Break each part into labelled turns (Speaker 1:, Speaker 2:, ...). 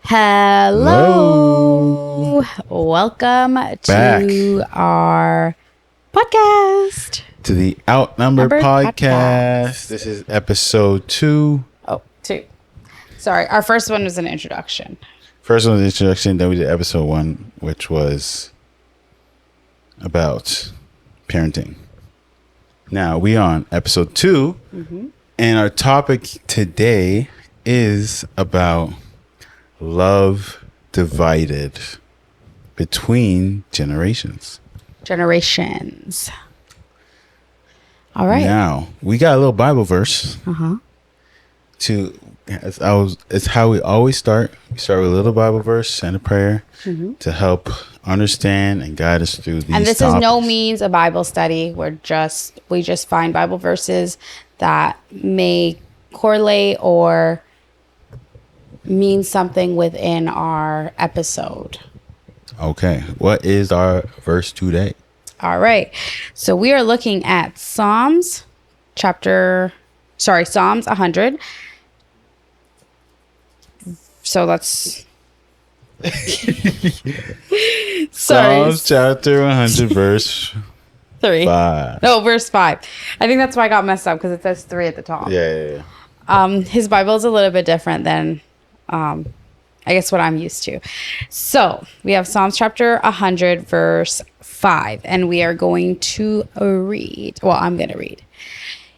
Speaker 1: Hello. Welcome
Speaker 2: Back
Speaker 1: to our podcast.
Speaker 2: to the Outnumbered
Speaker 1: Outnumbered
Speaker 2: podcast. This is episode 2.
Speaker 1: Oh, 2. Sorry, our first one was an introduction.
Speaker 2: First one was the introduction, then we did episode 1, which was about parenting. Now we on episode 2, and our topic today is about love divided between generations. All right. Now we got a little Bible verse. It's how we always start. We start with a little Bible verse and a prayer to help understand and guide us through these.
Speaker 1: And this
Speaker 2: topics.
Speaker 1: is no means a Bible study. We just find Bible verses that may correlate or mean something within our episode.
Speaker 2: Okay. What is our verse today?
Speaker 1: All right. So we are looking at Psalms 100. So that's
Speaker 2: Psalms chapter 100 verse
Speaker 1: 3.
Speaker 2: 5.
Speaker 1: No, verse 5. I think that's why I got messed up because it says 3 at the top.
Speaker 2: Yeah.
Speaker 1: His Bible is a little bit different than I guess what I'm used to. So we have Psalms chapter 100 verse 5, and we are going to read. Well, I'm going to read.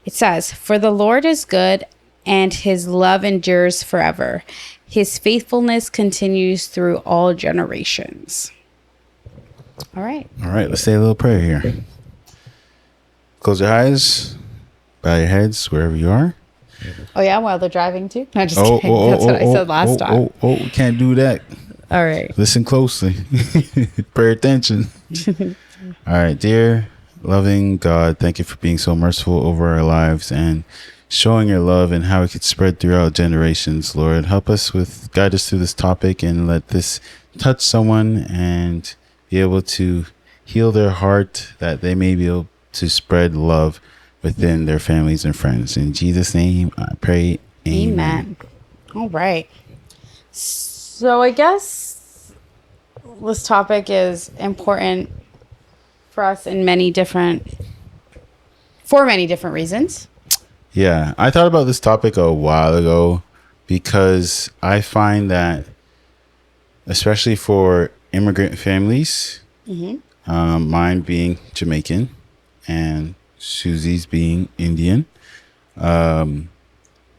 Speaker 1: It says, "For the Lord is good, and his love endures forever. His faithfulness continues through all generations." All right.
Speaker 2: Let's say a little prayer here. Close your eyes, bow your heads wherever you are.
Speaker 1: Oh, yeah, while they're driving too? No, just kidding. That's what I said last time.
Speaker 2: We can't do that.
Speaker 1: All right.
Speaker 2: Listen closely. Pay attention. All right, dear loving God, thank you for being so merciful over our lives and showing your love and how it could spread throughout generations. Lord, help us guide us through this topic and let this touch someone and be able to heal their heart, that they may be able to spread love within their families and friends. In Jesus' name, I pray. Amen.
Speaker 1: All right. So I guess this topic is important for us for many different reasons.
Speaker 2: Yeah, I thought about this topic a while ago because I find that, especially for immigrant families, mine being Jamaican and Susie's being Indian, the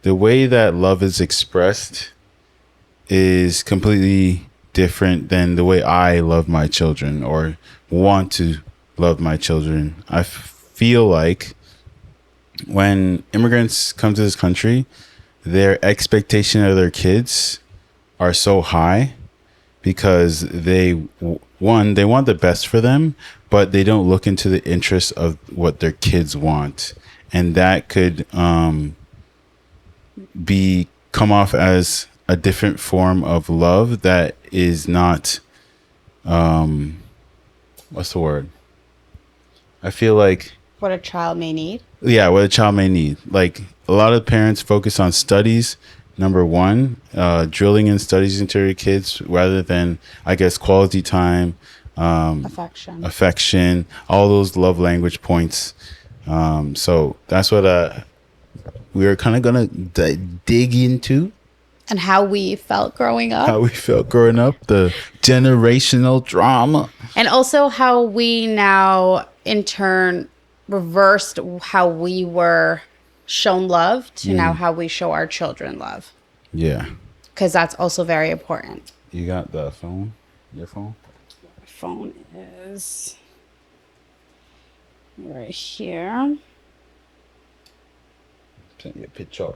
Speaker 2: way that love is expressed is completely different than the way I love my children or want to love my children. I feel like when immigrants come to this country, their expectation of their kids are so high because they want the best for them, but they don't look into the interests of what their kids want. And that could come off as a different form of love that is not, what's the word? I feel like
Speaker 1: What a child may need.
Speaker 2: Yeah, what a child may need. Like, a lot of parents focus on studies, number one, drilling in studies into your kids rather than, I guess, quality time, affection, all those love language points. So that's what we are kind of going to dig into.
Speaker 1: And how we felt growing up.
Speaker 2: The generational drama.
Speaker 1: And also how we now, in turn, reversed how we were shown love to now how we show our children love.
Speaker 2: Yeah.
Speaker 1: Because that's also very important.
Speaker 2: You got the phone? Your phone?
Speaker 1: My phone is right here.
Speaker 2: Send you a picture.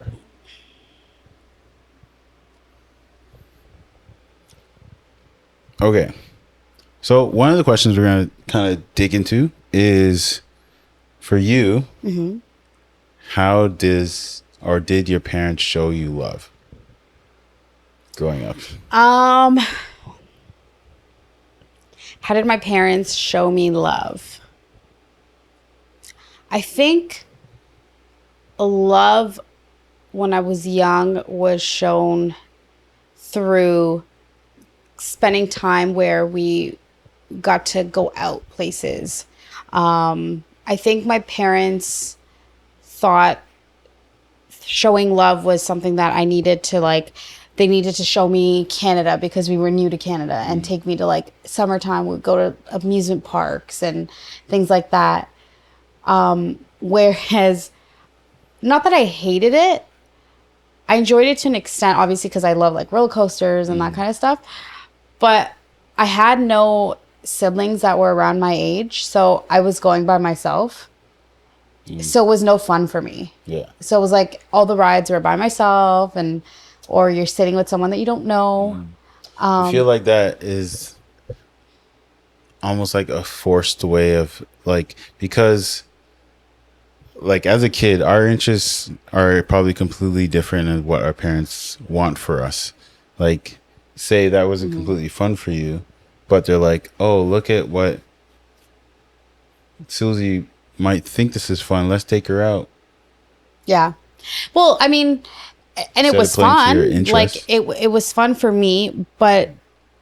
Speaker 2: Okay. So one of the questions we're going to kind of dig into is, for you, how did your parents show you love growing up?
Speaker 1: How did my parents show me love? I think love when I was young was shown through spending time where we got to go out places. I think my parents thought showing love was something that I needed to like, they needed to show me Canada because we were new to Canada and take me to like summertime. We'd go to amusement parks and things like that. Whereas, not that I hated it, I enjoyed it to an extent, obviously, because I love like roller coasters and that kind of stuff. But I had no siblings that were around my age, so I was going by myself. So it was no fun for me.
Speaker 2: Yeah.
Speaker 1: So it was like all the rides were by myself, and or you're sitting with someone that you don't know.
Speaker 2: I feel like that is almost like a forced way of like, because like as a kid, our interests are probably completely different than what our parents want for us. Like, say that wasn't completely fun for you, but they're like, oh, look at what Susie might think this is fun. Let's take her out.
Speaker 1: Yeah. Well, I mean, and it was fun. Like it was fun for me, but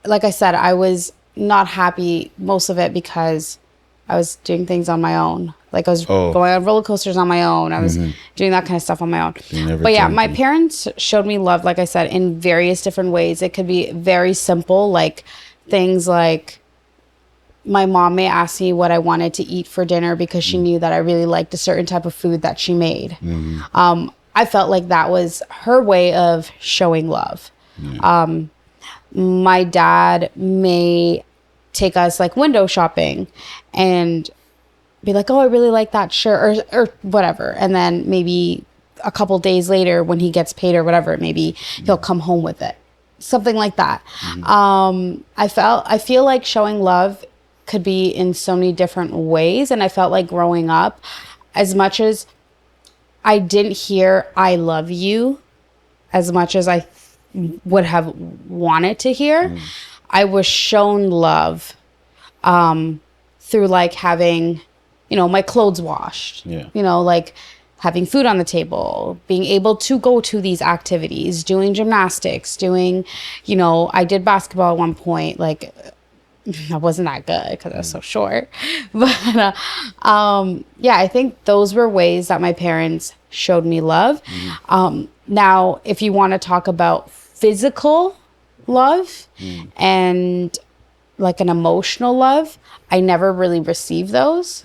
Speaker 1: like I said, I was not happy most of it because I was doing things on my own. Like I was going on roller coasters on my own. I was doing that kind of stuff on my own. But yeah, my parents showed me love, like I said, in various different ways. It could be very simple, like things like my mom may ask me what I wanted to eat for dinner because she knew that I really liked a certain type of food that she made. I felt like that was her way of showing love. My dad may take us like window shopping and be like, oh, I really like that shirt or whatever. And then maybe a couple days later when he gets paid or whatever, maybe he'll come home with it. Something like that. I feel like showing love could be in so many different ways. And I felt like growing up, as much as I didn't hear I love you as much as I would have wanted to hear, I was shown love through like having, you know, my clothes washed, you know, like having food on the table, being able to go to these activities, doing gymnastics, doing, you know, I did basketball at one point. Like I wasn't that good because I was so short. But yeah, I think those were ways that my parents showed me love. Now, if you want to talk about physical love and like an emotional love, I never really received those.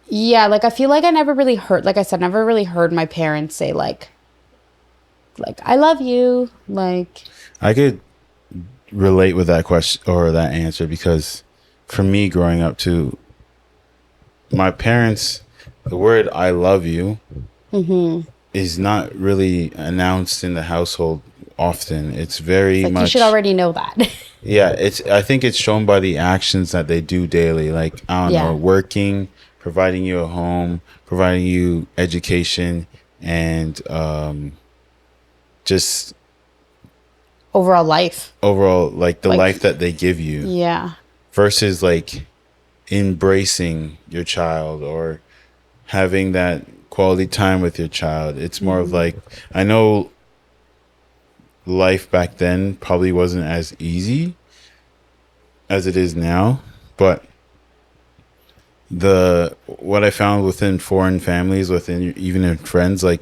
Speaker 1: Yeah, like I feel like I never really heard, like I said, never really heard my parents say like I love you. Like
Speaker 2: I could relate with that question or that answer, because for me growing up too, my parents, the word I love you is not really announced in the household often. It's very
Speaker 1: like
Speaker 2: much,
Speaker 1: you should already know that.
Speaker 2: Yeah, I think it's shown by the actions that they do daily. Like, I don't know, working, providing you a home, providing you education, and just
Speaker 1: overall life,
Speaker 2: like the life that they give you.
Speaker 1: Yeah.
Speaker 2: Versus like embracing your child or having that quality time with your child. It's more of like, I know life back then probably wasn't as easy as it is now, but what I found within foreign families, within even in friends, like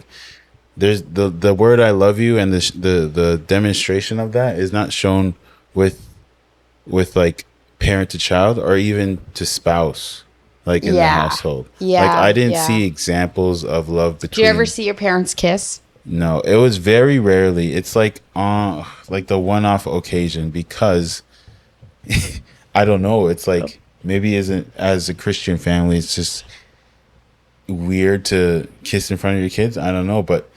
Speaker 2: there's the word I love you, and the demonstration of that is not shown with like parent to child or even to spouse, like in the household. Like I didn't see examples of love between.
Speaker 1: Do you ever see your parents kiss?
Speaker 2: No, it was very rarely. It's like the one-off occasion, because I don't know. It's like maybe isn't as a Christian family, it's just weird to kiss in front of your kids. I don't know, but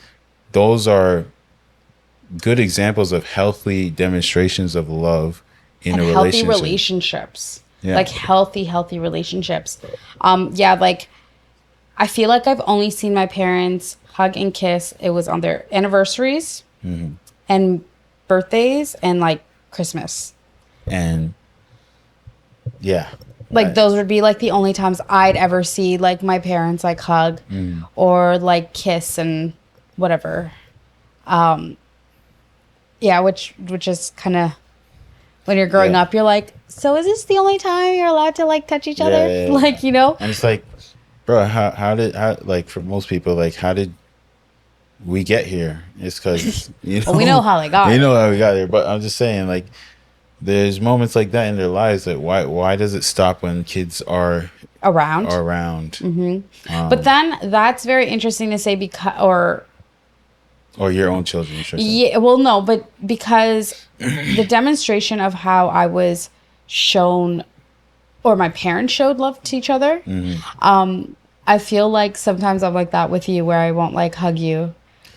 Speaker 2: those are good examples of healthy demonstrations of love in a relationship.
Speaker 1: Healthy relationships, like healthy relationships. Like I feel like I've only seen my parents hug and kiss. It was on their anniversaries and birthdays and like Christmas.
Speaker 2: And
Speaker 1: like those would be like the only times I'd ever see like my parents like hug or like kiss and whatever. Yeah, which is kind of, when you're growing up, you're like, so is this the only time you're allowed to like touch each other?
Speaker 2: Yeah.
Speaker 1: Like, you know?
Speaker 2: And it's like, bro, how like for most people, like how did we get here? It's because
Speaker 1: Well, we know how they got
Speaker 2: we
Speaker 1: here.
Speaker 2: know how we got here. But I'm just saying, like, there's moments like that in their lives that why does it stop when kids are
Speaker 1: Around.
Speaker 2: But
Speaker 1: But then that's very interesting to say, because, or
Speaker 2: your own children, should I say.
Speaker 1: yeah, well, no, but because the demonstration of how I was shown, or my parents showed love to each other, I feel like sometimes I'm like that with you, where I won't like hug you,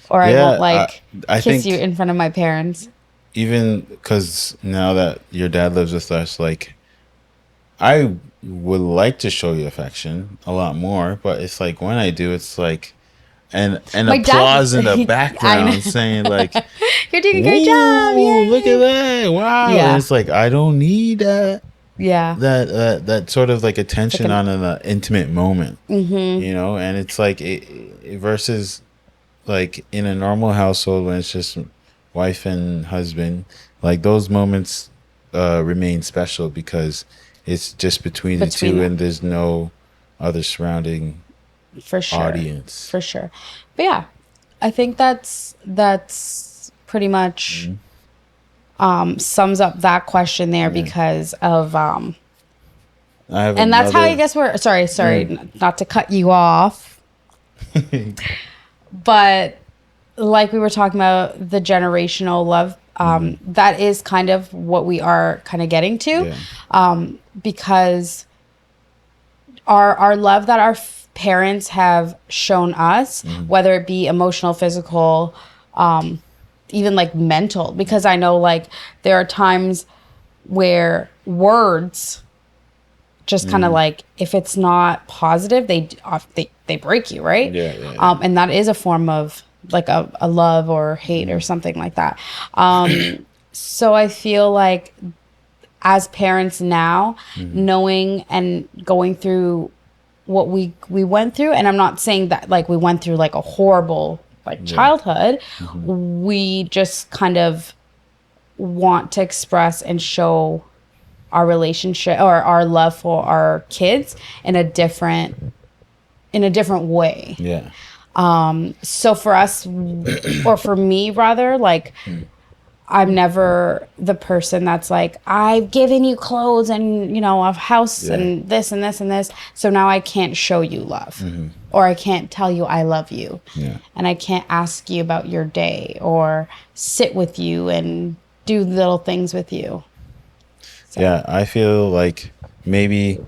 Speaker 1: or I won't like
Speaker 2: I
Speaker 1: kiss
Speaker 2: think
Speaker 1: you in front of my parents.
Speaker 2: even because now that your dad lives with us, like, I would like to show you affection a lot more, but it's like when I do, it's like and
Speaker 1: My dad-
Speaker 2: applause in
Speaker 1: I
Speaker 2: the
Speaker 1: know.
Speaker 2: background saying like,
Speaker 1: You're doing a great job.
Speaker 2: "Ooh,
Speaker 1: Yay."
Speaker 2: look at that. Wow."
Speaker 1: Yeah.
Speaker 2: And it's like I don't need
Speaker 1: Yeah.
Speaker 2: that sort of like attention
Speaker 1: Like
Speaker 2: on an intimate moment. You know, and it's like versus like in a normal household when it's just wife and husband, like those moments remain special because it's just between the two
Speaker 1: them.
Speaker 2: and there's no other surrounding
Speaker 1: For sure.
Speaker 2: audience.
Speaker 1: For sure. But yeah, I think that's pretty much sums up that question there, because of
Speaker 2: I have
Speaker 1: and that's how I
Speaker 2: another-
Speaker 1: guess we're sorry not to cut you off. But like we were talking about the generational love, that is kind of what we are kind of getting to, because our love that our parents have shown us, whether it be emotional, physical, even like mental, because I know like there are times where words just kind of like, if it's not positive, they break you, right?
Speaker 2: Yeah.
Speaker 1: And that is a form of like a love or hate or something like that. So I feel like as parents now, knowing and going through what we went through, and I'm not saying that like we went through like a horrible like childhood, we just kind of want to express and show our relationship or our love for our kids in a different way.
Speaker 2: Yeah.
Speaker 1: So for us, or for me rather, like I'm never the person that's like, I've given you clothes and, you know, a house and this and this and this, so now I can't show you love, or I can't tell you I love you, and I can't ask you about your day or sit with you and do little things with you. So.
Speaker 2: Yeah, I feel like maybe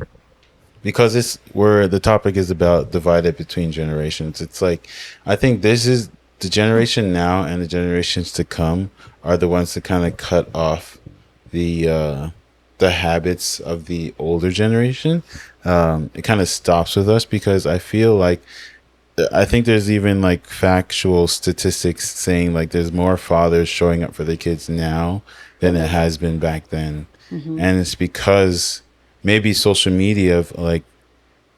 Speaker 2: because the topic is about divided between generations. It's like, I think this is the generation now and the generations to come are the ones that kind of cut off the habits of the older generation. It kind of stops with us because I feel like, I think there's even like factual statistics saying like there's more fathers showing up for their kids now than it has been back then. And it's because maybe social media of like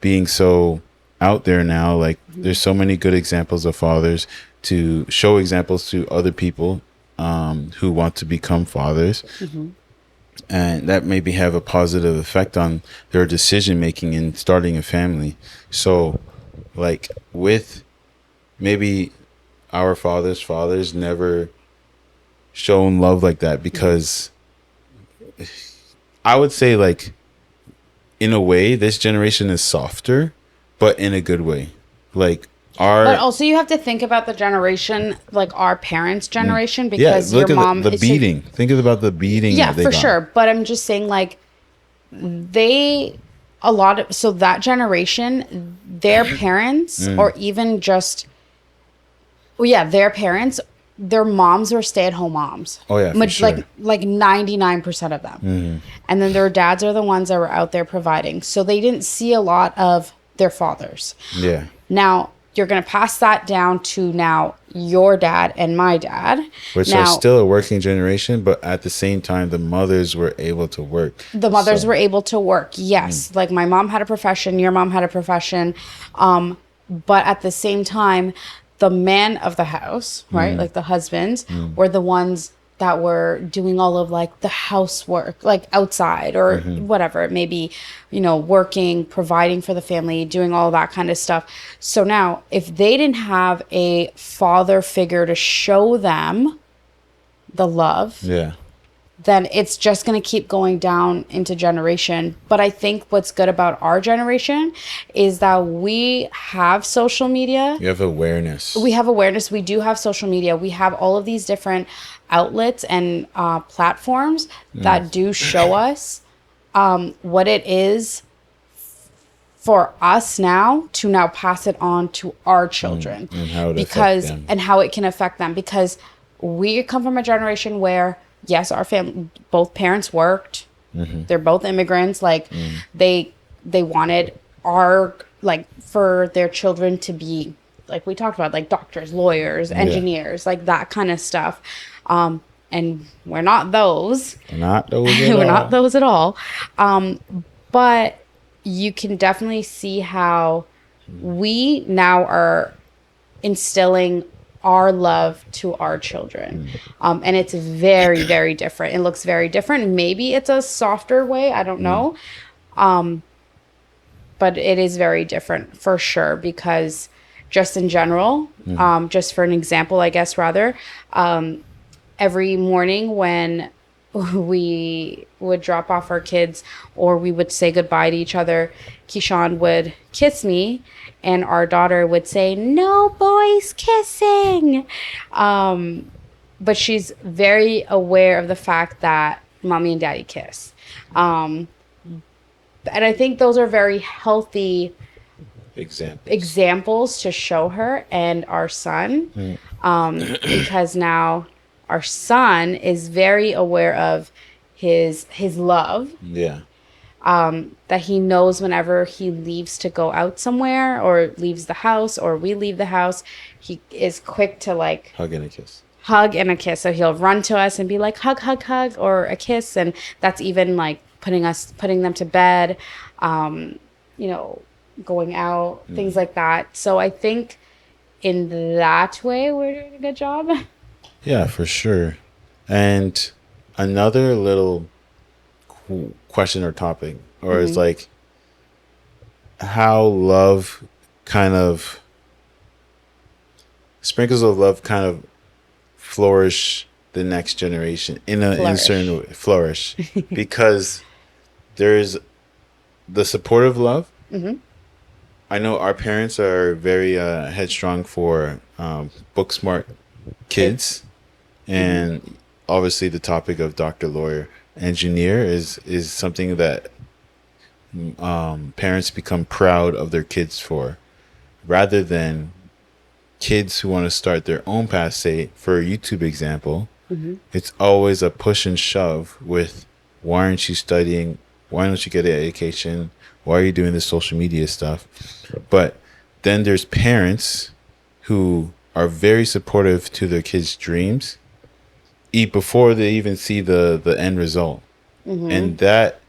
Speaker 2: being so out there now, like there's so many good examples of fathers to show examples to other people who want to become fathers. And that maybe have a positive effect on their decision making in starting a family. So like with maybe our fathers never shown love like that, because I would say like in a way this generation is softer, but in a good way. Like
Speaker 1: but also you have to think about the generation, like our parents' generation, because
Speaker 2: look
Speaker 1: your
Speaker 2: at
Speaker 1: mom
Speaker 2: the beating. Think about the beating.
Speaker 1: Yeah,
Speaker 2: that they
Speaker 1: for
Speaker 2: got.
Speaker 1: sure. But I'm just saying, like, so that generation, their parents, or even just, their parents, their moms were stay-at-home moms.
Speaker 2: Oh yeah, for sure.
Speaker 1: Like 99% of them. And then their dads are the ones that were out there providing. So they didn't see a lot of their fathers.
Speaker 2: Yeah.
Speaker 1: Now, you're going to pass that down to now your dad and my dad.
Speaker 2: Which are still a working generation, but at the same time, the mothers were able to work.
Speaker 1: The mothers were able to work, yes. Like my mom had a profession, your mom had a profession. But at the same time, the man of the house, right, like the husbands, were the ones that were doing all of like the housework, like outside or whatever it may be, working, providing for the family, doing all that kind of stuff. So now if they didn't have a father figure to show them the love, then it's just going to keep going down into generation. But I think what's good about our generation is that we have social media.
Speaker 2: You have awareness.
Speaker 1: We have awareness. We do have social media. We have all of these different outlets and platforms that do show us what it is for us now to now pass it on to our children.
Speaker 2: And how it
Speaker 1: because
Speaker 2: affect them.
Speaker 1: and how it can affect them. Because we come from a generation where, yes, our family, both parents worked. They're both immigrants. Like they wanted for their children to be, like we talked about, like doctors, lawyers, engineers, like that kind of stuff. And we're not those.
Speaker 2: We're not those at
Speaker 1: We're
Speaker 2: all.
Speaker 1: not those at all. But you can definitely see how we now are instilling our love to our children. And it's very, very different. It looks very different. Maybe it's a softer way. I don't know. But it is very different for sure, because just in general, just for an example, I guess, rather, every morning when we would drop off our kids or we would say goodbye to each other, Keyshawn would kiss me and our daughter would say, "No boys kissing." But she's very aware of the fact that mommy and daddy kiss. And I think those are very healthy examples to show her and our son, because now our son is very aware of his love. That he knows whenever he leaves to go out somewhere or leaves the house or we leave the house, he is quick to like
Speaker 2: hug and a kiss. So he'll run to us and be like, hug, hug, hug, or a kiss. And that's even like putting them to bed, going out, things like that. So I think in that way, we're doing a good job. Yeah, for sure. And another little question or topic, or is like how love kind of sprinkles of love kind of flourish the next generation in a certain way, flourish because there's the supportive love. I know our parents are very headstrong for book smart kids, and obviously the topic of doctor, lawyer, engineer is something that parents become proud of their kids for, rather than kids who want to start their own path. Say for a YouTube example, it's always a push and shove with, why aren't you studying, why don't you get an education, why are you doing this social media stuff? But then there's parents who are very supportive to their kids' dreams before they even see the end result. And that,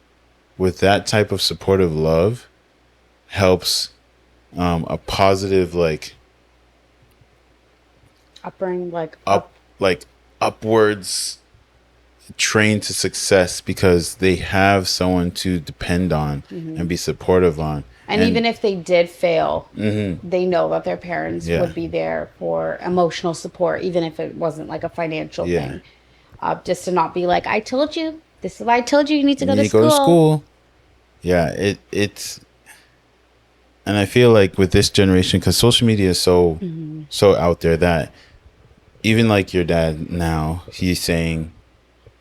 Speaker 2: with that type of supportive love, helps a positive
Speaker 1: Upbringing,
Speaker 2: upwards train to success, because they have someone to depend on and be supportive on.
Speaker 1: And even if they did fail, they know that their parents would be there for emotional support, even if it wasn't like a financial thing. Just to not be like, I told you, this is why I told you, you need to go to school.
Speaker 2: Yeah, it's, and I feel like with this generation, because social media is so out there, that even like your dad now, he's saying,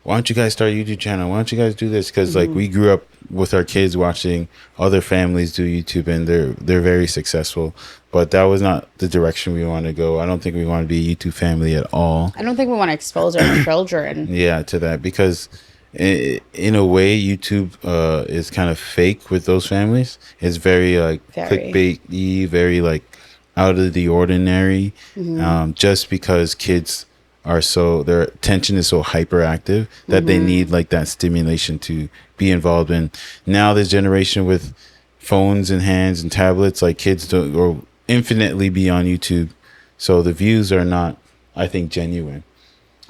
Speaker 2: why don't you guys start a YouTube channel? Why don't you guys do this? Because like we grew up with our kids watching other families do YouTube, and they're very successful. But that was not the direction we want to go. I don't think we want to be a YouTube family at all.
Speaker 1: I don't think we want to expose our children.
Speaker 2: To that, because in a way, YouTube is kind of fake with those families. It's very clickbaity, very like out of the ordinary. Just because kids are their attention is so hyperactive that they need like that stimulation to be involved in. Now this generation with phones in hands and tablets, like kids don't go infinitely be on YouTube, so the views are not, I think, genuine.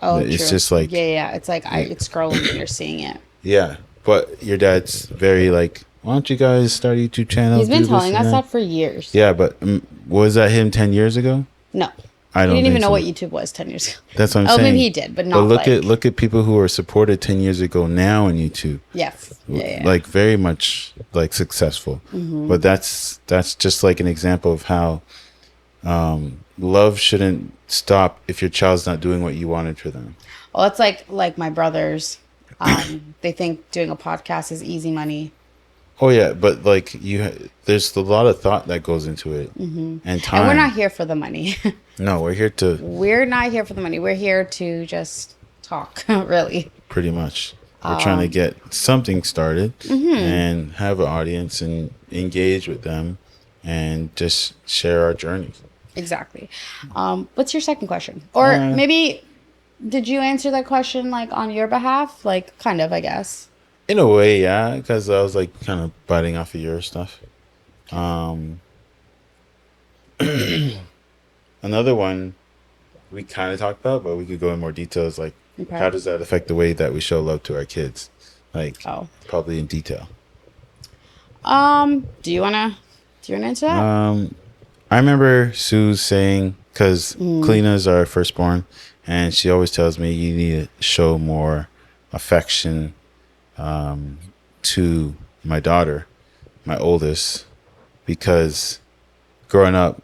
Speaker 1: Oh,
Speaker 2: It's
Speaker 1: true.
Speaker 2: just like,
Speaker 1: Yeah. It's like it's scrolling and you're seeing it.
Speaker 2: yeah. But your dad's very like, why don't you guys start a YouTube channel?
Speaker 1: He's been
Speaker 2: Do this
Speaker 1: telling
Speaker 2: and
Speaker 1: us
Speaker 2: that.
Speaker 1: that for years.
Speaker 2: Yeah, but was that him 10 years ago?
Speaker 1: No.
Speaker 2: I
Speaker 1: He
Speaker 2: don't
Speaker 1: didn't even
Speaker 2: think
Speaker 1: know
Speaker 2: so.
Speaker 1: what YouTube was 10 years ago.
Speaker 2: That's what I'm
Speaker 1: Oh,
Speaker 2: saying.
Speaker 1: maybe he did, but
Speaker 2: But
Speaker 1: not like...
Speaker 2: look at people who were supported 10 years ago now on YouTube.
Speaker 1: Yes. Yeah.
Speaker 2: Like very much like successful. But that's just like an example of how love shouldn't stop if your child's not doing what you wanted for them.
Speaker 1: Well, it's like my brothers. They think doing a podcast is easy money.
Speaker 2: Oh yeah, but like there's a lot of thought that goes into it and time.
Speaker 1: And we're not here for the money.
Speaker 2: No, we're here to
Speaker 1: We're not here for the money. We're here to just talk, really.
Speaker 2: pretty much. We're trying to get something started and have an audience and engage with them and just share our journey.
Speaker 1: Exactly. What's your second question? Or maybe did you answer that question like on your behalf? Like kind of, I guess.
Speaker 2: In a way, yeah, because I was like kind of biting off of your stuff. Another one we kind of talked about, but we could go in more details. Like, how does that affect the way that we show love to our kids? Like, probably in detail.
Speaker 1: Do you wanna answer that?
Speaker 2: I remember Sue saying, because Kalina's our firstborn, and she always tells me you need to show more affection to my daughter, my oldest, because growing up,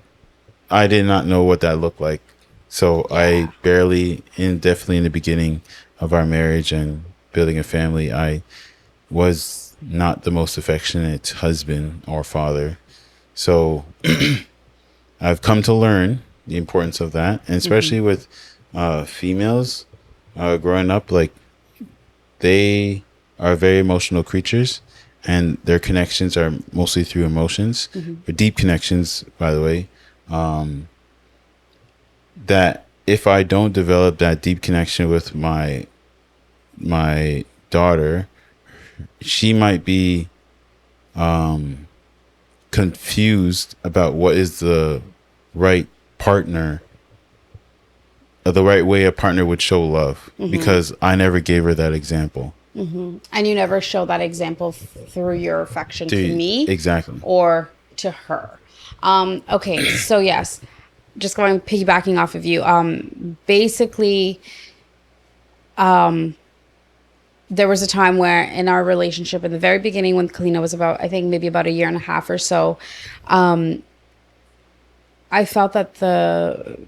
Speaker 2: I did not know what that looked like. So I definitely in the beginning of our marriage and building a family, I was not the most affectionate husband or father. So I've come to learn the importance of that, and especially with females growing up, like they are very emotional creatures, and their connections are mostly through emotions. They're deep connections, by the way. That if I don't develop that deep connection with my daughter, she might be confused about what is the right partner, or the right way a partner would show love, because I never gave her that example.
Speaker 1: And you never show that example through your affection to me,
Speaker 2: exactly,
Speaker 1: or to her. Okay, so yes, just piggybacking off of you. Basically, there was a time where in our relationship, in the very beginning, when Kalina was about, I think maybe about a year and a half or so, I felt that the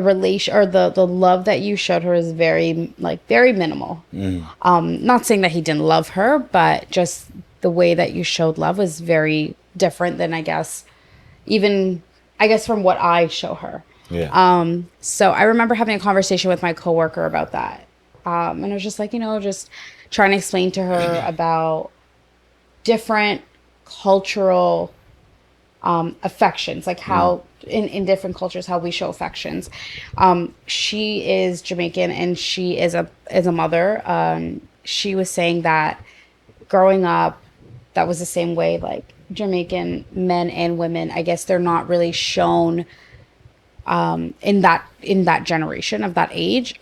Speaker 1: relation, or the love that you showed her is very minimal. Not saying that he didn't love her, but just the way that you showed love was very different than, I guess from what I show her. So I remember having a conversation with my coworker about that. And I was just like, just trying to explain to her about different cultural affections, like how in different cultures, how we show affections. She is Jamaican, and she is a mother. She was saying that growing up, that was the same way, like Jamaican men and women, I guess they're not really shown in that generation of that age,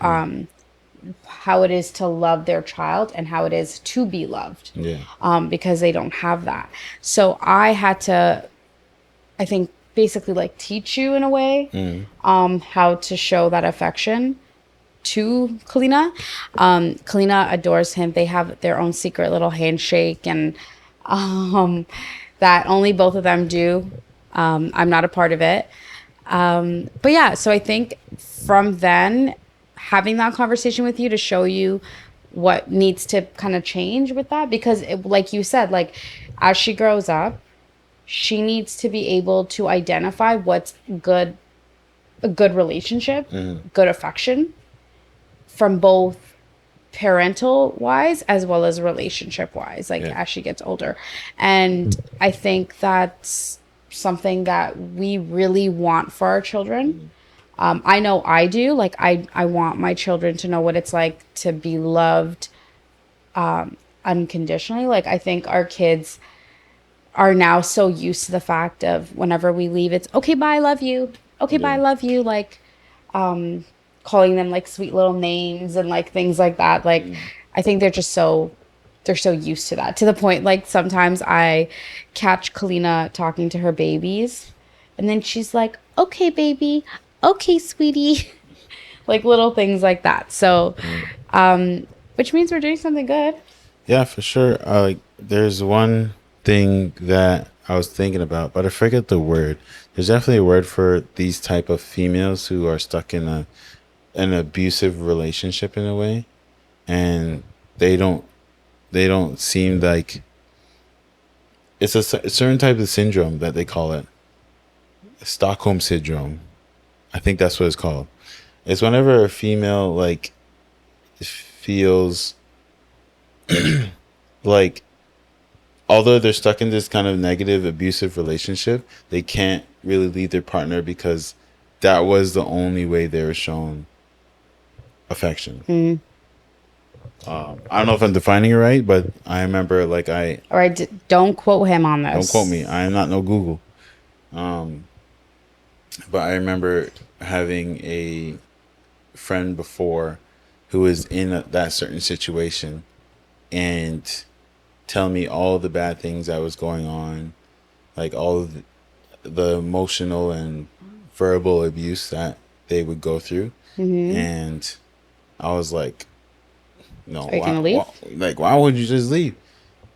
Speaker 1: how it is to love their child and how it is to be loved, because they don't have that. So I had to, I think, basically like teach you in a way how to show that affection to Kalina. Kalina adores him. They have their own secret little handshake, and that only both of them do. I'm not a part of it. But yeah, so I think from then, having that conversation with you to show you what needs to kind of change with that, because like you said, like as she grows up, she needs to be able to identify what's a good relationship, good affection, from both parental wise as well as relationship wise, like as she gets older. And I think that's something that we really want for our children. I know I do. Like I want my children to know what it's like to be loved unconditionally. Like I think our kids are now so used to the fact of whenever we leave, it's okay, bye, I love you. Okay, bye, I love you. Like calling them like sweet little names and like things like that. Like, I think they're so used to that, to the point like sometimes I catch Kalina talking to her babies and then she's like, okay, baby, okay, sweetie. Like little things like that. So, which means we're doing something good.
Speaker 2: Yeah, for sure. There's one thing that I was thinking about, but I forget the word. There's definitely a word for these type of females who are stuck in an abusive relationship in a way, and they don't seem like it's a certain type of syndrome that they call it Stockholm syndrome. I think that's what it's called. It's whenever a female like feels like although they're stuck in this kind of negative abusive relationship, they can't really leave their partner because that was the only way they were shown affection. I don't know if I'm defining it right, but I remember like
Speaker 1: All right, don't quote him on this.
Speaker 2: don't quote me. I am not no Google. But I remember having a friend before who was in that certain situation and tell me all the bad things that was going on, like all of the emotional and verbal abuse that they would go through. And I was like, no,
Speaker 1: Are you gonna leave?
Speaker 2: why would you just leave?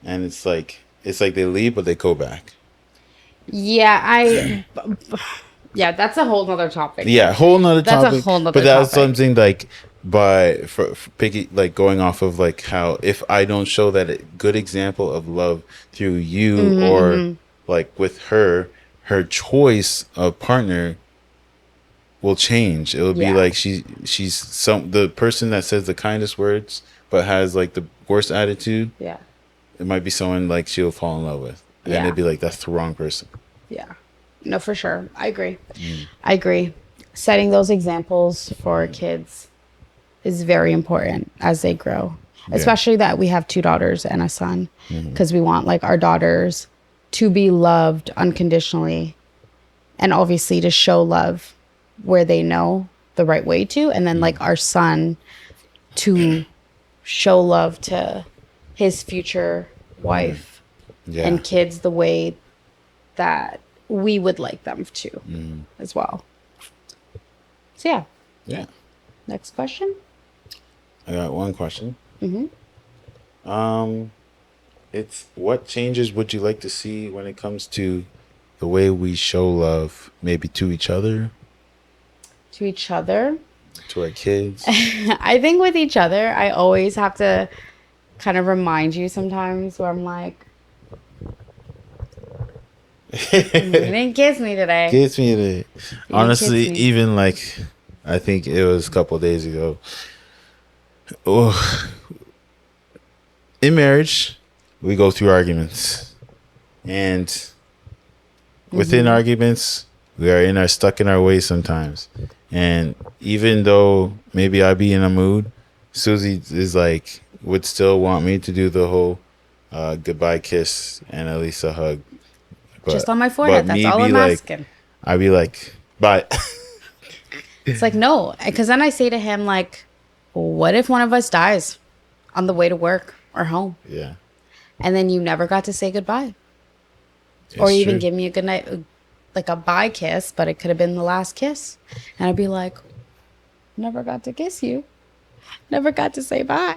Speaker 2: And it's like they leave but they go back.
Speaker 1: Yeah, yeah, that's a whole nother topic.
Speaker 2: Yeah, whole nother topic.
Speaker 1: That's a whole nother
Speaker 2: but that's
Speaker 1: topic.
Speaker 2: something like, but for picky, like going off of like how if I don't show that good example of love through you or like with her choice of partner will change. It'll be like she's the person that says the kindest words but has like the worst attitude.
Speaker 1: Yeah.
Speaker 2: It might be someone like she'll fall in love with, and it'd be like that's the wrong person.
Speaker 1: Yeah. No, for sure. I agree. I agree. Setting those examples for kids is very important as they grow, especially that we have 2 daughters and a son, because we want like our daughters to be loved unconditionally and obviously to show love where they know the right way to, and then like our son to show love to his future wife and kids the way that we would like them to as well. So
Speaker 2: Yeah.
Speaker 1: Next question.
Speaker 2: I got one question. It's what changes would you like to see when it comes to the way we show love, maybe to each other,
Speaker 1: To each other.
Speaker 2: to our kids?
Speaker 1: I think with each other, I always have to kind of remind you sometimes where I'm like, you didn't kiss me today.
Speaker 2: Kiss me today. Honestly,
Speaker 1: kiss me.
Speaker 2: even like I think it was a couple of days ago. Oh, in marriage, we go through arguments, and within arguments, we are stuck in our ways sometimes. And even though maybe I be in a mood, Susie is like would still want me to do the whole goodbye kiss and at least a hug. But,
Speaker 1: Just on my forehead. That's all I'm asking.
Speaker 2: I'd be like, bye.
Speaker 1: It's like, no. Because then I say to him, like, what if one of us dies on the way to work or home?
Speaker 2: Yeah.
Speaker 1: And then you never got to say goodbye.
Speaker 2: It's
Speaker 1: or even
Speaker 2: true.
Speaker 1: give me a good night, like a bye kiss, but it could have been the last kiss. And I'd be like, never got to kiss you. Never got to say bye.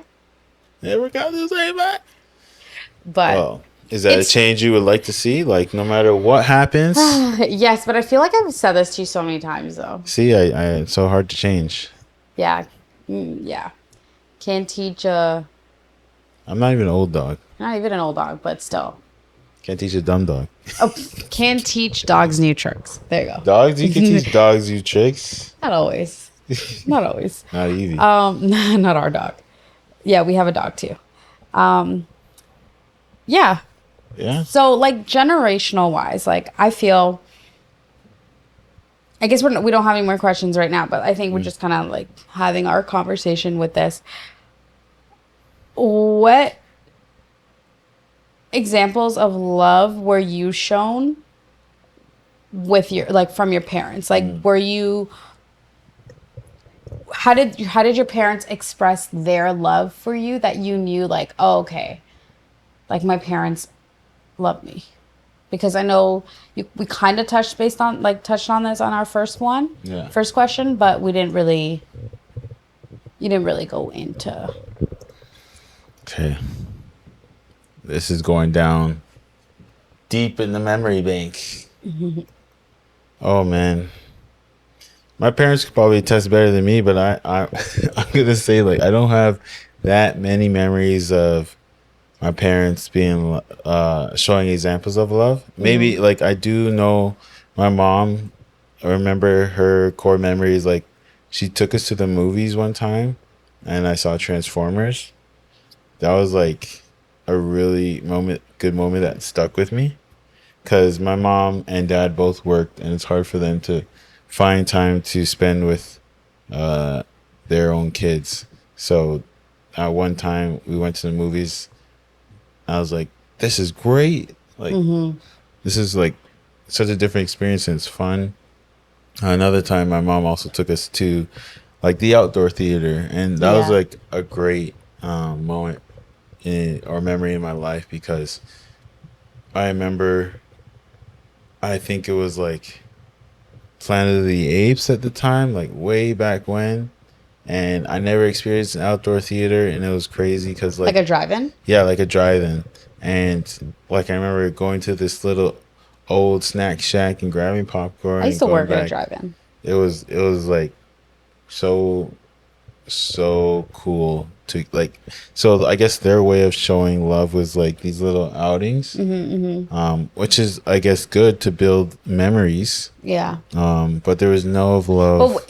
Speaker 2: Never got to say bye.
Speaker 1: But
Speaker 2: Well, is that a change you would like to see? Like, no matter what happens?
Speaker 1: yes, but I feel like I've said this to you so many times, though.
Speaker 2: See, it's so hard to change.
Speaker 1: Yeah. Yeah. Can't teach a...
Speaker 2: I'm not even an old dog.
Speaker 1: Not even an old dog, but still.
Speaker 2: Can't teach a dumb dog.
Speaker 1: Oh, can teach dogs new tricks. There you go.
Speaker 2: Dogs? You can teach dogs new tricks.
Speaker 1: Not always. Not always.
Speaker 2: Not easy.
Speaker 1: Not our dog. Yeah, we have a dog too. Yeah.
Speaker 2: Yeah.
Speaker 1: So like generational wise, like I feel, I guess we don't have any more questions right now, but I think we're just kind of like having our conversation with this. What examples of love were you shown with your, like from your parents? Like were you how did your parents express their love for you that you knew like, oh, okay, like my parents love me? Because I know we kind of touched on this on our
Speaker 2: Yeah.
Speaker 1: first question, but you didn't really go into.
Speaker 2: Okay. This is going down deep in the memory bank. Oh man. My parents could probably test better than me, but I'm gonna say like I don't have that many memories of my parents being showing examples of love. Maybe like I do know my mom. I remember her core memories like she took us to the movies one time, and I saw Transformers. That was like a really good moment that stuck with me because my mom and dad both worked, and it's hard for them to find time to spend with uh, their own kids. So at one time we went to the movies. I was like, "This is great! Like, this is like such a different experience, and it's fun." Another time, my mom also took us to like the outdoor theater, and that was
Speaker 1: Yeah.
Speaker 2: like a great moment or memory in my life because I remember, I think it was like Planet of the Apes at the time, like way back when. And I never experienced an outdoor theater, and it was crazy because,
Speaker 1: Like a drive-in?
Speaker 2: yeah, like a drive-in. And like I remember going to this little old snack shack and grabbing popcorn
Speaker 1: I used
Speaker 2: and
Speaker 1: to
Speaker 2: going
Speaker 1: work at a
Speaker 2: back.
Speaker 1: drive-in.
Speaker 2: It was like so so cool to like. So I guess their way of showing love was like these little outings, which is I guess good to build memories.
Speaker 1: Yeah.
Speaker 2: But there was no love.
Speaker 1: But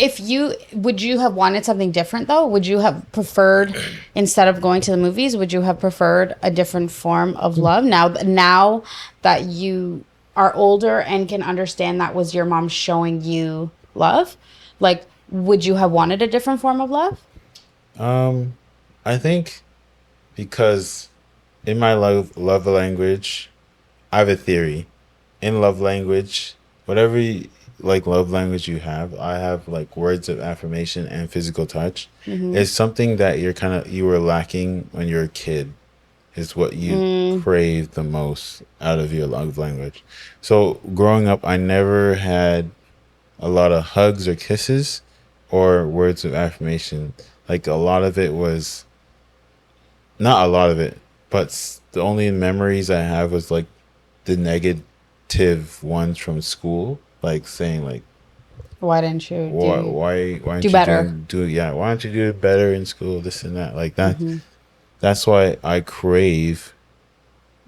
Speaker 1: would you have wanted something different though? Would you have preferred, instead of going to the movies, would you have preferred a different form of love now that you are older and can understand that was your mom showing you love? Like, would you have wanted a different form of love?
Speaker 2: I think because in my love language, I have a theory. In love language, whatever like love language you have, I have like words of affirmation and physical touch. It's something that you were lacking when you're a kid. Is what you crave the most out of your love language. So growing up, I never had a lot of hugs or kisses or words of affirmation. Like a lot of it was not a lot of it, but the only memories I have was like the negative ones from school, like saying like,
Speaker 1: Why didn't you
Speaker 2: why aren't
Speaker 1: do
Speaker 2: you
Speaker 1: better?
Speaker 2: why don't you do better in school, this and that, like that. That's why I crave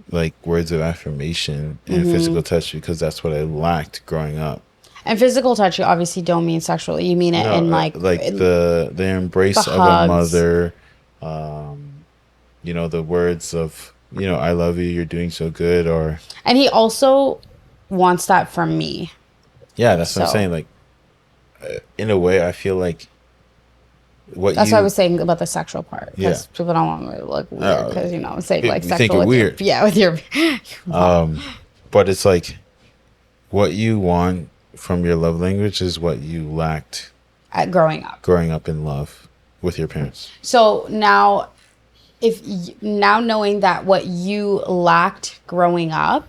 Speaker 2: like words of affirmation and physical touch because that's what I lacked growing up.
Speaker 1: And physical touch, you obviously don't mean sexually. You mean it
Speaker 2: No,
Speaker 1: in like
Speaker 2: the embrace
Speaker 1: the
Speaker 2: of a
Speaker 1: hugs.
Speaker 2: mother, the words of, I love you, you're doing so good, or
Speaker 1: And he also wants that from me.
Speaker 2: yeah, that's what I'm
Speaker 1: So
Speaker 2: saying. Like, in a way, I feel like what
Speaker 1: that's what I
Speaker 2: you,
Speaker 1: was saying about the sexual part.
Speaker 2: yeah,
Speaker 1: Because people don't want me to look weird. Because, I'm saying like
Speaker 2: you think
Speaker 1: sexual
Speaker 2: it
Speaker 1: with
Speaker 2: weird,
Speaker 1: with your
Speaker 2: but it's like what you want from your love language is what you lacked
Speaker 1: at growing up.
Speaker 2: growing up in love with your parents.
Speaker 1: So now, now knowing that what you lacked growing up,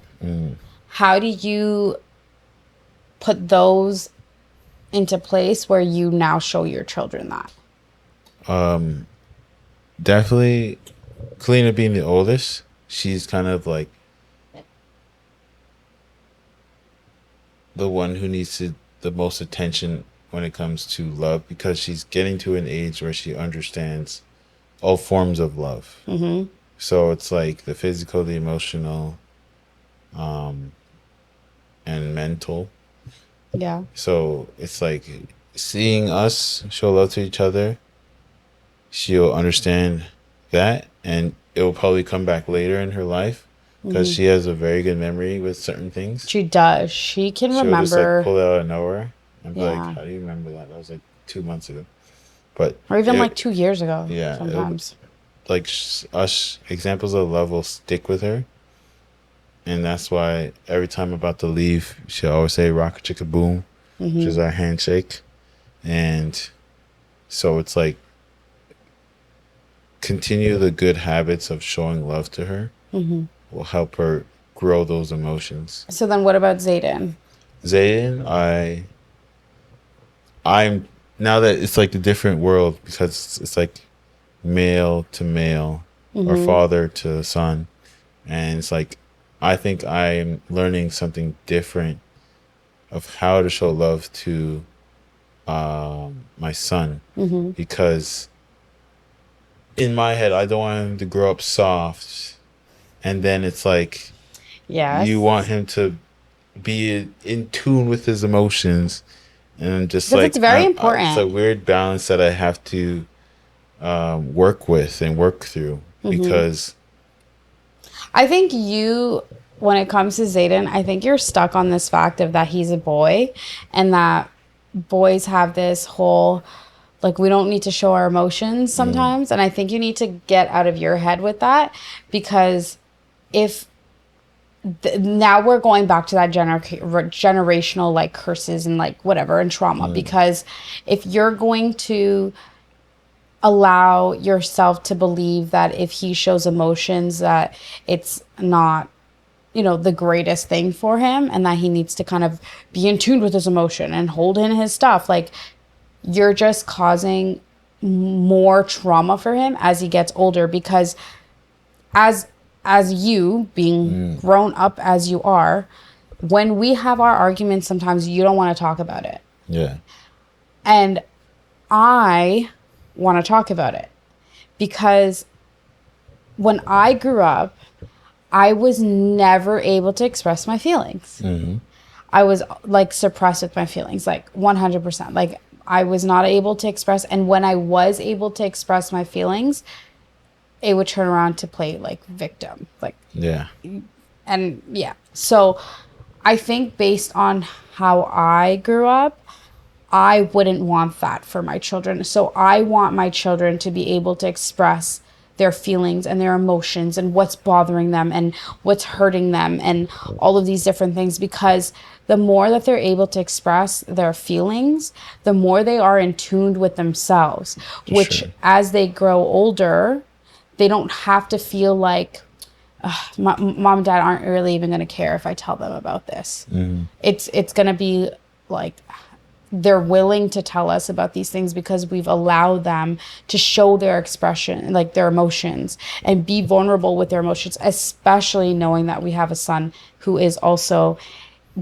Speaker 1: how do you put those into place where you now show your children that?
Speaker 2: Definitely, Kalina being the oldest, she's kind of like the one who needs the most attention when it comes to love because she's getting to an age where she understands all forms of love. So it's like the physical, the emotional, and mental.
Speaker 1: Yeah.
Speaker 2: So it's like seeing us show love to each other, she'll understand that, and it will probably come back later in her life because she has a very good memory with certain things.
Speaker 1: She does. She can
Speaker 2: She'll just like
Speaker 1: remember.
Speaker 2: pull it out of nowhere and be like,
Speaker 1: Yeah.
Speaker 2: "How do you remember that? That was like 2 months ago." But
Speaker 1: Or even like 2 years ago.
Speaker 2: yeah,
Speaker 1: Sometimes.
Speaker 2: like us examples of love will stick with her, and that's why every time I'm about to leave, she'll always say "Rock chicka boom," which is our handshake, and So it's like continue the good habits of showing love to her will help her grow those emotions.
Speaker 1: So then what about Zayden?
Speaker 2: Zayden, I'm now that it's like a different world because it's like male to male or father to son, and it's like I think I'm learning something different of how to show love to my son because in my head I don't want him to grow up soft, and then it's like you want him to be in tune with his emotions, and just like
Speaker 1: it's very important.
Speaker 2: it's a weird balance that I have to work with and work through because
Speaker 1: I think when it comes to Zayden, I think you're stuck on this fact of that he's a boy and that boys have this whole, like, we don't need to show our emotions sometimes. And I think you need to get out of your head with that because now we're going back to that generational, like, curses and, like, whatever, and trauma. Because if you're going to allow yourself to believe that if he shows emotions that it's not, the greatest thing for him and that he needs to kind of be in tune with his emotion and hold in his stuff, like, you're just causing more trauma for him as he gets older. Because as you being grown up as you are, when we have our arguments, sometimes you don't want to talk about it.
Speaker 2: Yeah.
Speaker 1: And I want to talk about it because when I grew up, I was never able to express my feelings. I was like suppressed with my feelings, like 100%. Like I was not able to express. And when I was able to express my feelings, it would turn around to play like victim. Like,
Speaker 2: yeah.
Speaker 1: And yeah. So I think based on how I grew up, I wouldn't want that for my children. So I want my children to be able to express their feelings and their emotions and what's bothering them and what's hurting them and all of these different things, because the more that they're able to express their feelings, the more they are in tune with themselves, which as they grow older, they don't have to feel like mom and dad aren't really even going to care if I tell them about this. It's going to be like they're willing to tell us about these things because we've allowed them to show their expression, like their emotions, and be vulnerable with their emotions, especially knowing that we have a son who is also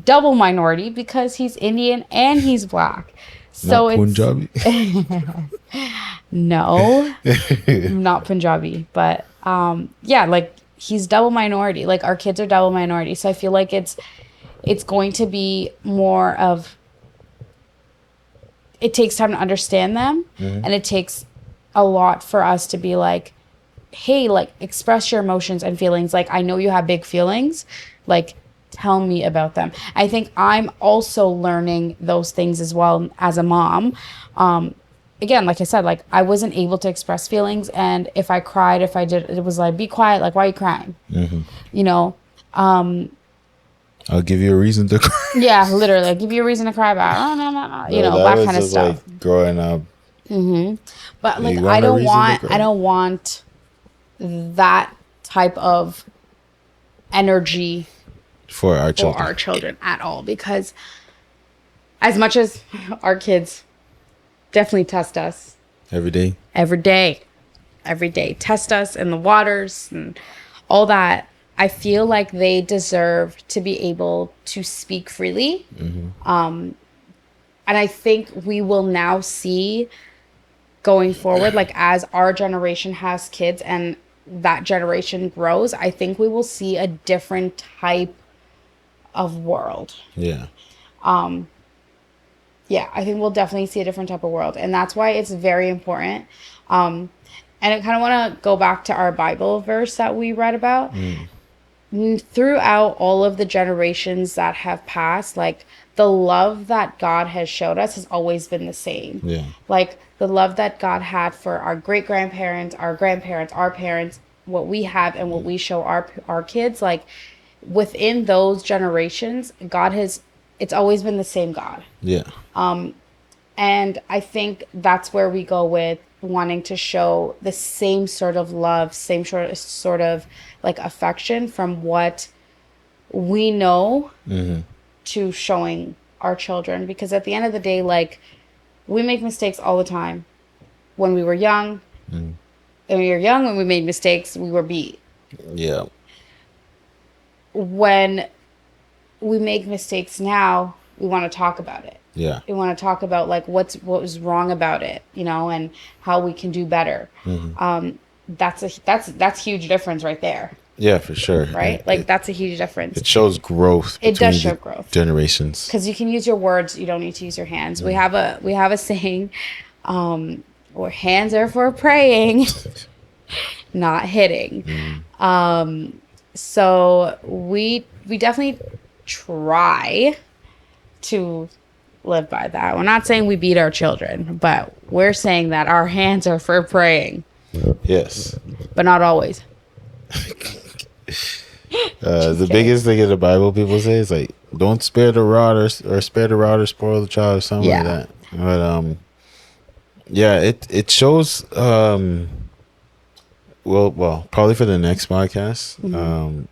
Speaker 1: double minority because he's Indian and he's Black. So
Speaker 2: not Punjabi.
Speaker 1: No, not Punjabi, but yeah, like he's double minority. Like our kids are double minority. So I feel like it's going to be more of, it takes time to understand them, and it takes a lot for us to be like, hey, like express your emotions and feelings. Like, I know you have big feelings, like tell me about them. I think I'm also learning those things as well as a mom. Again, like I said, like I wasn't able to express feelings, and if I cried, if I did, it was like, be quiet, like why are you crying? You know,
Speaker 2: I'll give you a reason to cry.
Speaker 1: Yeah, literally, I'll give you a reason to cry about, you know, that kind of stuff.
Speaker 2: Like growing up.
Speaker 1: But like I don't want that type of energy
Speaker 2: for our
Speaker 1: children at all, because as much as our kids definitely test us
Speaker 2: every day,
Speaker 1: test us in the waters and all that, I feel like they deserve to be able to speak freely. And I think we will now see going forward, like as our generation has kids and that generation grows, I think we will see a different type of world. Yeah, I think we'll definitely see a different type of world. And that's why it's very important. And I kind of want to go back to our Bible verse that we read about. Throughout all of the generations that have passed, like the love that God has showed us has always been the same. Yeah. Like the love that God had for our great-grandparents, our grandparents, our parents, what we have and what we show our kids, like within those generations, it's always been the same God. Yeah. And I think that's where we go with wanting to show the same sort of love, same sort of like affection from what we know to showing our children. Because at the end of the day, like, we make mistakes all the time. When we were young, when we made mistakes, we were beat.
Speaker 3: Yeah.
Speaker 1: When we make mistakes now, we want to talk about it.
Speaker 3: Yeah.
Speaker 1: We want to talk about like what was wrong about it, you know, and how we can do better. That's huge difference right there.
Speaker 3: Yeah, for sure.
Speaker 1: Right? That's a huge difference.
Speaker 3: It shows growth.
Speaker 1: It does show growth.
Speaker 3: Generations.
Speaker 1: Because you can use your words, you don't need to use your hands. We have a saying, where hands are for praying, not hitting. So we definitely try to live by that. We're not saying we beat our children, but we're saying that our hands are for praying.
Speaker 3: Yes.
Speaker 1: But not always.
Speaker 3: The biggest thing in the Bible people say is like, don't spare the rod or spare the rod or spoil the child or something like that. But yeah, it shows well probably for the next podcast.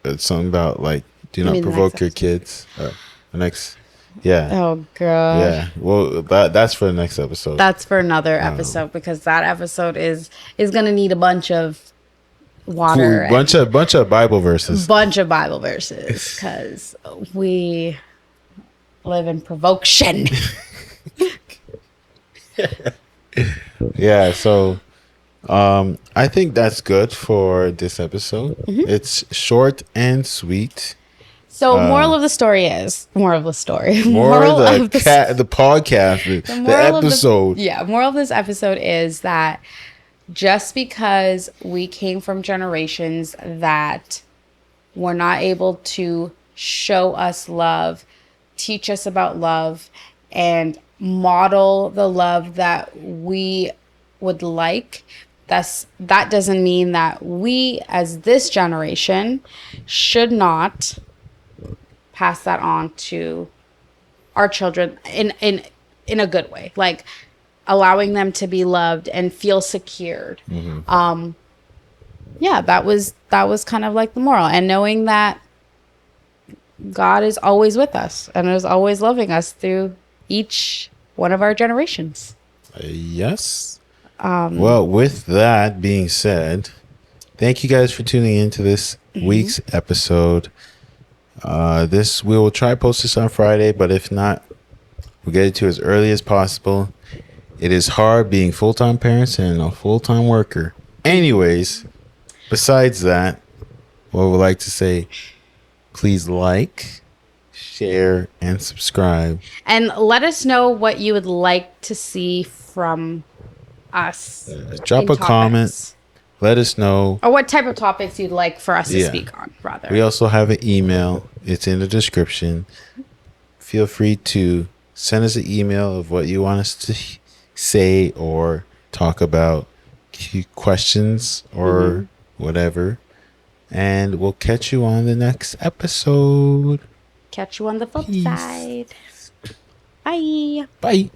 Speaker 3: It's something about like, do not provoke your kids. The next
Speaker 1: Oh god.
Speaker 3: Yeah. Well, that's for the next episode.
Speaker 1: That's for another episode, because that episode is gonna need a bunch of water.
Speaker 3: Bunch of Bible verses.
Speaker 1: Because we live in provocation.
Speaker 3: Yeah, so I think that's good for this episode. It's short and sweet.
Speaker 1: So moral of the story is the podcast,
Speaker 3: the episode.
Speaker 1: Moral of this episode is that just because we came from generations that were not able to show us love, teach us about love, and model the love that we would like, that doesn't mean that we as this generation should not pass that on to our children in a good way, like allowing them to be loved and feel secured. That was kind of like the moral, and knowing that God is always with us and is always loving us through each one of our generations.
Speaker 3: Yes. Well, with that being said, thank you guys for tuning into this week's episode. We will try to post this on Friday, but if not, we'll get it to as early as possible. It is hard being full-time parents and a full-time worker. Anyways, besides that, what we'd like to say, please like, share, and subscribe.
Speaker 1: And let us know what you would like to see from us.
Speaker 3: Drop a comment. Let us know.
Speaker 1: Or what type of topics you'd like for us to speak on, rather.
Speaker 3: We also have an email. It's in the description. Feel free to send us an email of what you want us to say or talk about, questions or whatever. And we'll catch you on the next episode.
Speaker 1: Catch you on the flip side. Bye.
Speaker 3: Bye.